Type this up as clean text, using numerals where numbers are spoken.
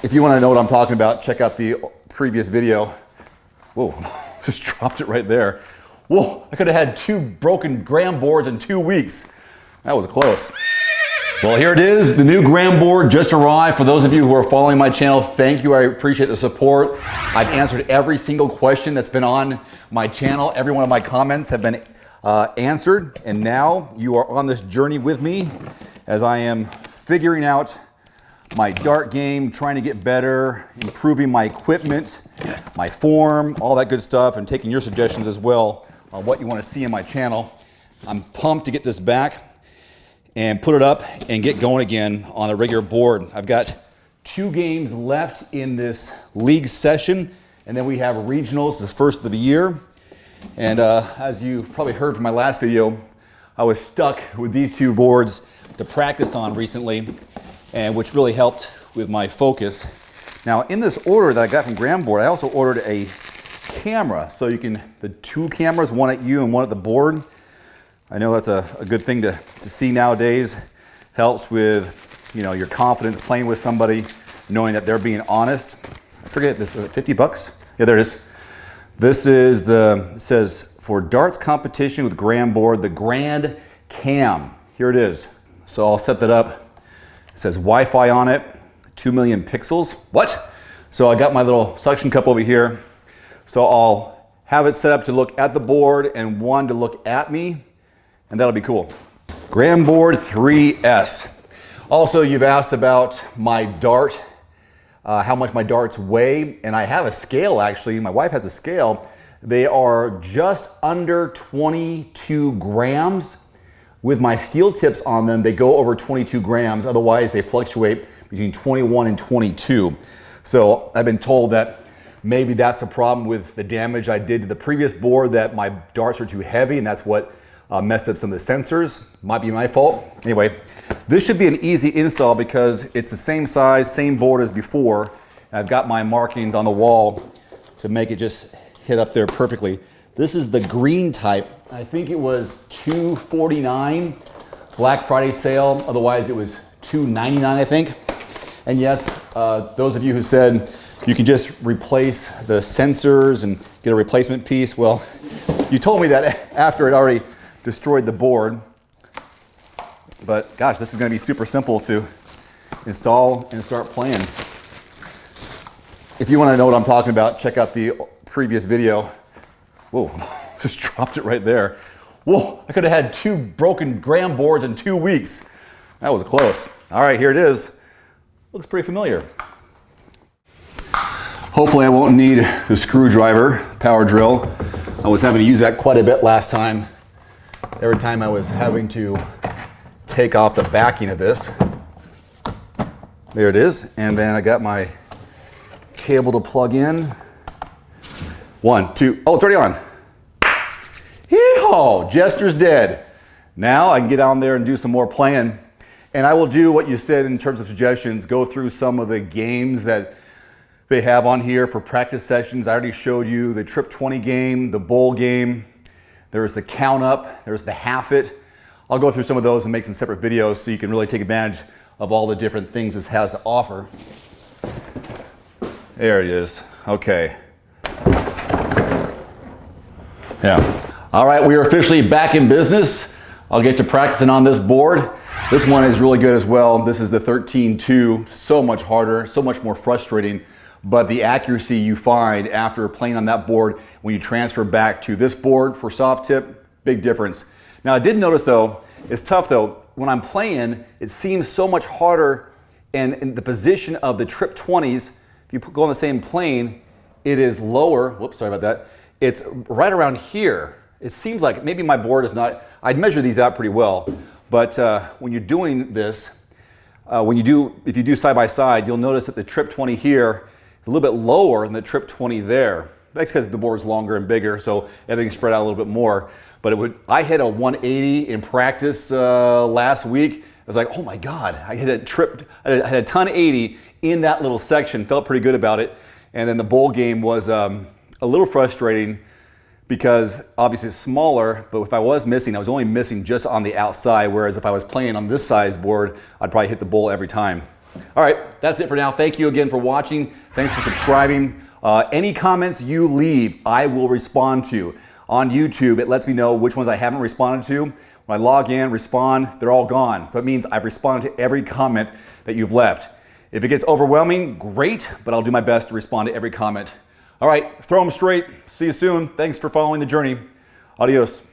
If you want to know what I'm talking about, check out the previous video. Whoa, just dropped it right there. Whoa, I could have had 2 broken Gran boards in 2 weeks. That was close. Well, here it is. The new Gran board just arrived. For those of you who are following my channel, thank you. I appreciate the support. I've answered every single question that's been on my channel. Every one of my comments have been answered. And now you are on this journey with me as I am figuring out my dart game, trying to get better, improving my equipment, my form, all that good stuff, and taking your suggestions as well on what you want to see in my channel. I'm pumped to get this back and put it up and get going again on a regular board. I've got 2 games left in this league session, and then we have regionals, the first of the year. And as you probably heard from my last video, I was stuck with these 2 boards to practice on recently, and which really helped with my focus. Now, in this order that I got from Gran board, I also ordered a camera, so you can, the 2 cameras, one at you and one at the board. I know that's a good thing to see nowadays. Helps with, you know, your confidence playing with somebody, knowing that they're being honest. I forget this, 50 bucks? Yeah, there it is. This is it says, for darts competition with Gran board, the Grand Cam. Here it is. So I'll set that up. It says Wi-Fi on it, 2 million pixels. What? So I got my little suction cup over here. So I'll have it set up to look at the board and one to look at me, and that'll be cool. Gran board 3S. Also, you've asked about my dart, how much my darts weigh, and I have a scale actually. My wife has a scale. They are just under 22 grams. With my steel tips on them, they go over 22 grams. Otherwise, they fluctuate between 21 and 22. So I've been told that maybe that's the problem with the damage I did to the previous board, that my darts are too heavy, and that's what messed up some of the sensors. Might be my fault. Anyway, this should be an easy install because it's the same size, same board as before. And I've got my markings on the wall to make it just hit up there perfectly. This is the green type. I think it was $249 Black Friday sale. Otherwise, it was $299, I think. And yes, those of you who said you can just replace the sensors and get a replacement piece, well, you told me that after it already destroyed the board. But gosh, this is going to be super simple to install and start playing. If you want to know what I'm talking about, check out the previous video. Whoa, just dropped it right there. Whoa, I could have had 2 broken Gran boards in 2 weeks. That was close. All right, here it is. Looks pretty familiar. Hopefully I won't need the screwdriver, power drill. I was having to use that quite a bit last time. Every time I was having to take off the backing of this. There it is. And then I got my cable to plug in. 1, 2, oh, it's already on. Hee-haw, Jester's dead. Now I can get on there and do some more playing. And I will do what you said in terms of suggestions, go through some of the games that they have on here for practice sessions. I already showed you the Trip 20 game, the bowl game. There's the count up, there's the half it. I'll go through some of those and make some separate videos so you can really take advantage of all the different things this has to offer. There it is, okay. Yeah. All right, we are officially back in business. I'll get to practicing on this board. This one is really good as well. This is the 13-2, so much harder, so much more frustrating, but the accuracy you find after playing on that board when you transfer back to this board for soft tip, big difference. Now I did notice though, it's tough though, when I'm playing, it seems so much harder, and in the position of the Trip 20s, if you go on the same plane, it is lower, whoops, sorry about that. It's right around here. It seems like maybe my board is not, I'd measure these out pretty well, but when you're doing this, if you do side by side, you'll notice that the Trip 20 here is a little bit lower than the Trip 20 there. That's because the board's longer and bigger, so everything's spread out a little bit more. But I hit a 180 in practice last week. I was like, oh my God, I had a ton 80 in that little section, felt pretty good about it. And then the bowl game was a little frustrating because obviously it's smaller, but if I was missing, I was only missing just on the outside, whereas if I was playing on this size board, I'd probably hit the bowl every time. All right, that's it for now. Thank you again for watching. Thanks for subscribing. Any comments you leave, I will respond to. On YouTube, it lets me know which ones I haven't responded to. When I log in, respond, they're all gone. So it means I've responded to every comment that you've left. If it gets overwhelming, great, but I'll do my best to respond to every comment. All right, throw them straight. See you soon. Thanks for following the journey. Adios.